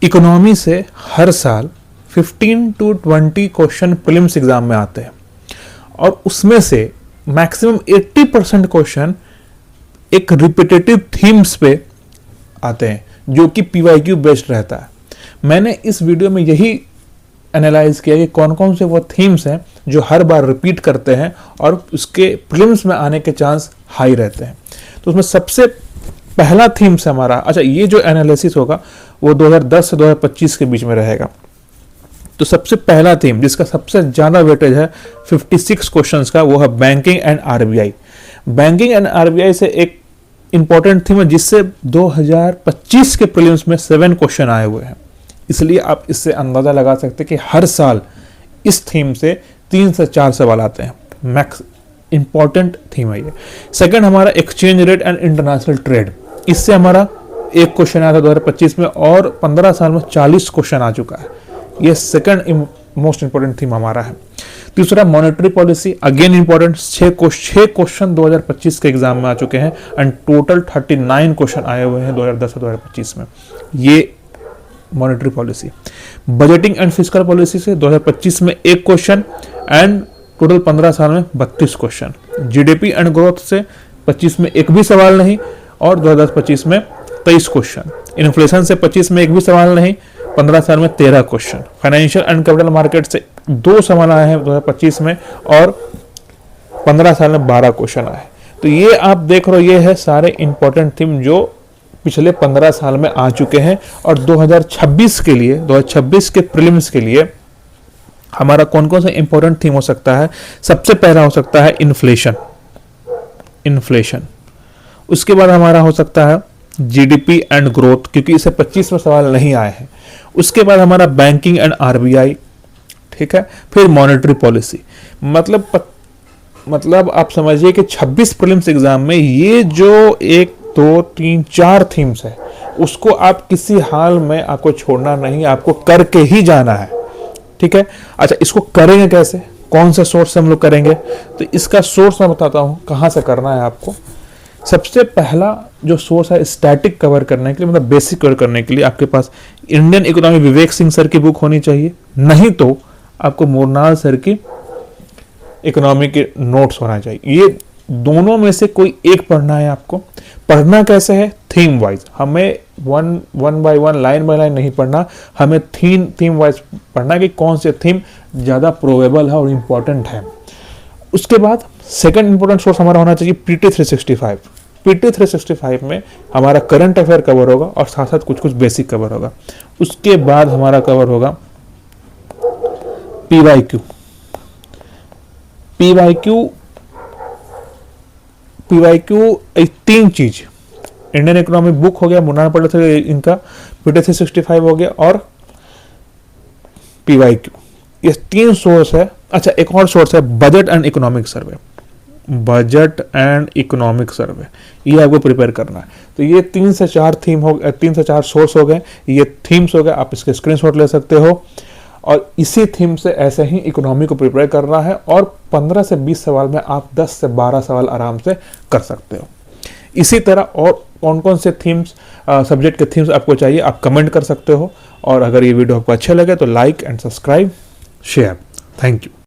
Economy से हर साल 15 to 20 question prelims exam में आते हैं और उसमें से मैक्सिमम 80% क्वेश्चन एक रिपीटेटिव थीम्स पे आते हैं जो कि पीवाईक्यू बेस्ड रहता है। मैंने इस वीडियो में यही एनालाइज किया कि कौन कौन से वो थीम्स हैं जो हर बार रिपीट करते हैं और उसके प्रीलिम्स में आने के चांस हाई रहते हैं। तो उसमें सबसे पहला थीम्स है हमारा, अच्छा ये जो एनालिसिस होगा वो 2010 से 2025 के बीच में रहेगा। तो सबसे पहला थीम जिसका सबसे ज़्यादा वेटेज है 56 क्वेश्चंस का, वो है banking and RBI. Banking and RBI से एक इंपॉर्टेंट थीम है जिससे 2025 के प्रीलिम्स में 7 क्वेश्चन आए हुए हैं। इसलिए आप इससे अंदाजा लगा सकते हैं कि हर साल इस थीम से 3 से 4 सवाल आते हैं। मैक्स इंपॉर्टेंट थीम है ये। सेकंड हमारा exchange rate and international trade, इससे हमारा एक क्वेश्चन आया था 2025 में और 15 साल में 40 क्वेश्चन आ चुका है। ये सेकंड मोस्ट इंपॉर्टेंट थीम हमारा है। तीसरा monetary policy, again important, 6 question 2025 के एग्जाम में आ चुके हैं एंड टोटल 39 क्वेश्चन आए हुए हैं 2010 से 2025 में। ये monetary policy. Budgeting and fiscal policy से 2025 में 1 क्वेश्चन एंड टोटल 15 साल में 32 क्वेश्चन। जीडीपी एंड ग्रोथ से 25 में एक भी सवाल नहीं और 2025 में 23 क्वेश्चन। इन्फ्लेशन से 25 में एक भी सवाल नहीं, 15 साल में 13 question. Financial and capital market से 2 सवाल आए हैं 2025 में और 15 साल में 12 क्वेश्चन आए। तो ये आप देख रहे हो, ये है सारे इंपॉर्टेंट थीम जो पिछले 15 साल में आ चुके हैं। और 2026 के लिए, 2026 के प्रीलिम्स के लिए हमारा कौन कौन सा इंपॉर्टेंट थीम हो सकता है? सबसे पहला हो सकता है इन्फ्लेशन। उसके बाद हमारा हो सकता है जीडीपी एंड ग्रोथ, क्योंकि इसे 25 में सवाल नहीं आए हैं। उसके बाद हमारा बैंकिंग एंड आरबीआई, ठीक है। फिर मॉनेटरी पॉलिसी। मतलब आप समझिए कि 26 प्रीलिम्स एग्जाम में ये जो 1 2 3 4 थीम्स है उसको आप किसी हाल में आपको छोड़ना नहीं, आपको करके ही जाना है, ठीक है। अच्छा, इसको करेंगे कैसे, कौन सा सोर्स से हम लोग करेंगे? तो इसका सोर्स मैं बताता हूं कहां से करना है आपको। सबसे पहला जो सोर्स है स्टैटिक कवर करने के लिए, मतलब बेसिक कवर करने के लिए आपके पास Indian economy Vivek Singh sir की बुक होनी चाहिए, नहीं तो आपको मोरनाल सर की इकोनॉमी के नोट्स होना चाहिए। ये दोनों में से कोई एक पढ़ना है आपको। पढ़ना कैसे है? Theme wise. हमें one by one, line by line नहीं पढ़ना, हमें थीम वाइज पढ़ना कि कौन से थीम ज़्यादा प्रोबेबल है और इम्पोर्टेंट है। उसके बाद सेकंड इंपॉर्टेंट सोर्स हमारा होना चाहिए पीटी 365। पीटी 365 में हमारा करंट अफेयर कवर होगा और साथ साथ कुछ बेसिक कवर होगा। उसके बाद हमारा कवर होगा पीवाईक्यू 3 चीज, इंडियन इकोनॉमिक बुक हो गया, मुन्ना पटेल से इनका पीटी 365 हो गया और पीवाईक्यू, ये 3 सोर्स है। अच्छा, एक और सोर्स है बजट एंड इकोनॉमिक सर्वे, ये आपको प्रिपेयर करना है। तो ये 3 से 4 सोर्स हो गए, ये थीम्स हो गए, आप इसके स्क्रीनशॉट ले सकते हो और इसी थीम से ऐसे ही इकोनॉमी को प्रिपेयर करना है और 15 से 20 सवाल में आप 10 से 12 सवाल आराम से कर सकते हो। इसी तरह और कौन कौन से थीम्स, सब्जेक्ट के थीम्स आपको चाहिए, आप कमेंट कर सकते हो। और अगर ये वीडियो आपको अच्छा लगे तो like and subscribe, share. Thank you.